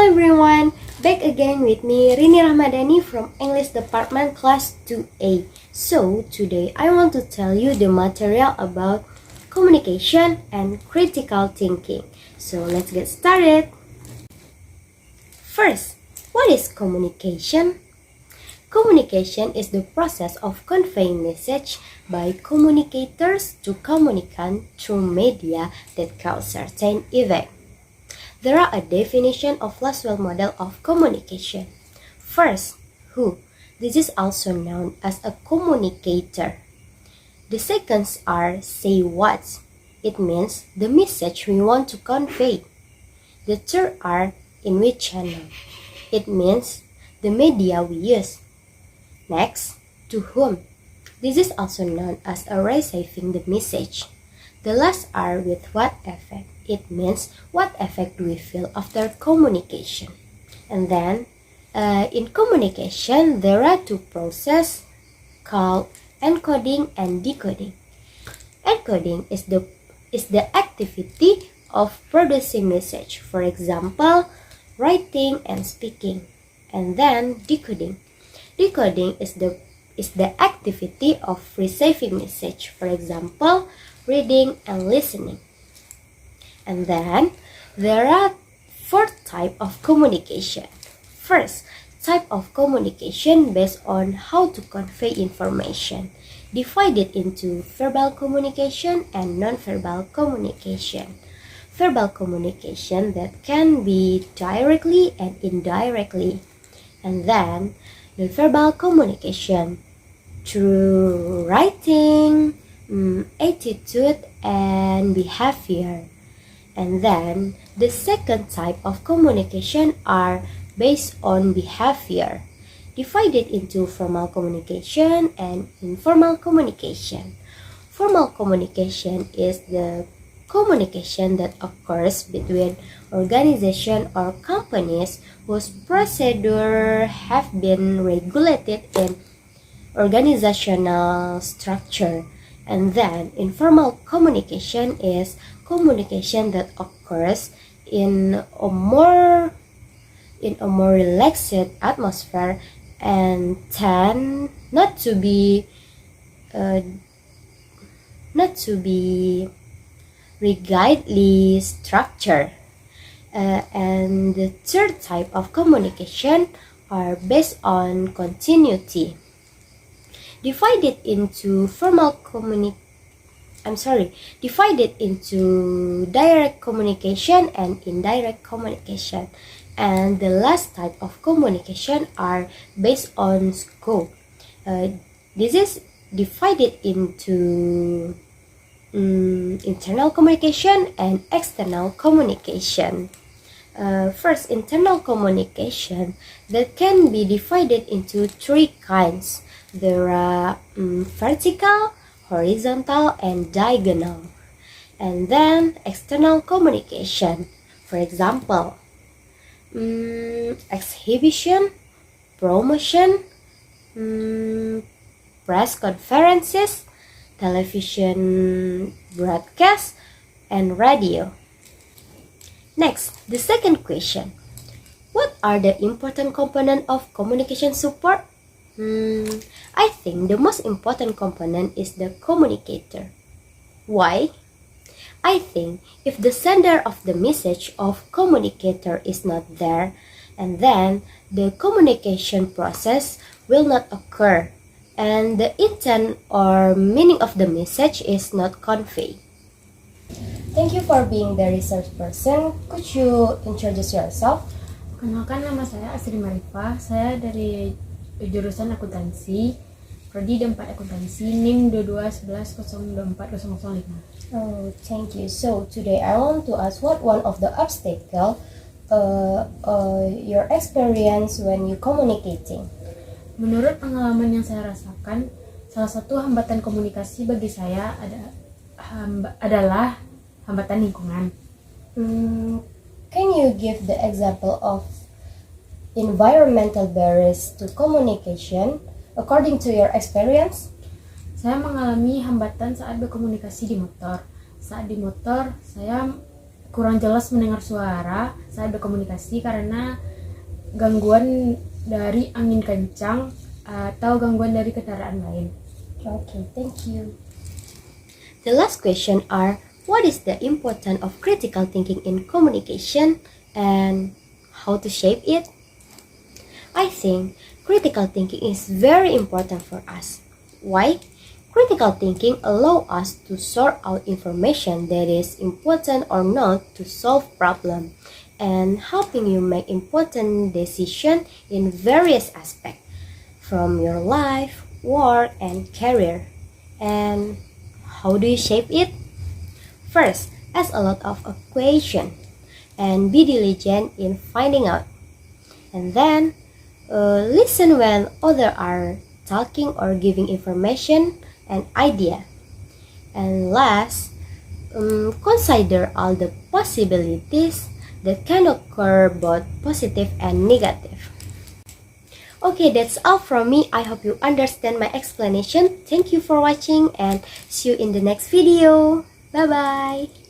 everyone, back again with me Rini Rahmadayani from English Department Class 2A. So today I want to tell you the material about communication and critical thinking. So let's get started. First, what is communication? Communication is the process of conveying message by communicators to communicant through media that cause certain event. There are a definition of Laswell model of communication. First, who. This is also known as a communicator. The seconds are say what. It means the message we want to convey. The third are in which channel. It means the media we use. Next, to whom. This is also known as a receiving the message. The last are with what effect. It means what effect do we feel after communication. And then in communication there are two processes called encoding and decoding. Encoding is the activity of producing message, for example, writing and speaking. And then decoding. Decoding is the activity of receiving message, for example, reading and listening. And then there are four types of communication. First, type of communication based on how to convey information, divided into verbal communication and non-verbal communication. Verbal communication that can be directly and indirectly. And then non-verbal communication through writing, attitude, and behavior. And then the second type of communication are based on behavior, divided into formal communication and informal communication. Formal communication is the communication that occurs between organizations or companies whose procedures have been regulated in organizational structure. And then informal communication is communication that occurs in a more relaxed atmosphere and tend not to be rigidly structured. And the third type of communication are based on continuity, divided into direct communication and indirect communication. And the last type of communication are based on scope. This is divided into internal communication and external communication. First, internal communication that can be divided into three kinds. There are vertical, horizontal, and diagonal. And then external communication, for example, exhibition, promotion, press conferences, television broadcast, and radio. Next, the second question. What are the important components of communication support? I think the most important component is the communicator. Why? I think if the sender of the message of communicator is not there, and then the communication process will not occur, and the intent or meaning of the message is not conveyed. Thank you for being the research person. Could you introduce yourself? Kenalkan, nama saya Asri Marifah. Saya dari jurusan akuntansi, prodi D4 akuntansi, NIM 2211024005. Oh, thank you. So today I want to ask what one of the obstacle your experience when you communicating. Menurut pengalaman yang saya rasakan, salah satu hambatan komunikasi bagi saya adalah hambatan lingkungan. Can you give the example of environmental barriers to communication according to your experience? Saya mengalami hambatan saat berkomunikasi di motor. Saat di motor, saya kurang jelas mendengar suara, saya berkomunikasi karena gangguan dari angin kencang atau gangguan dari kendaraan lain. Okay, thank you. The last question are, what is the importance of critical thinking in communication and how to shape it? I think critical thinking is very important for us. Why? Critical thinking allows us to sort out information that is important or not to solve problem and helping you make important decisions in various aspects from your life, work, and career. And how do you shape it? First, ask a lot of questions and be diligent in finding out. And then, listen when others are talking or giving information and idea. And last, consider all the possibilities that can occur, both positive and negative. Okay, that's all from me. I hope you understand my explanation. Thank you for watching and see you in the next video. Bye bye.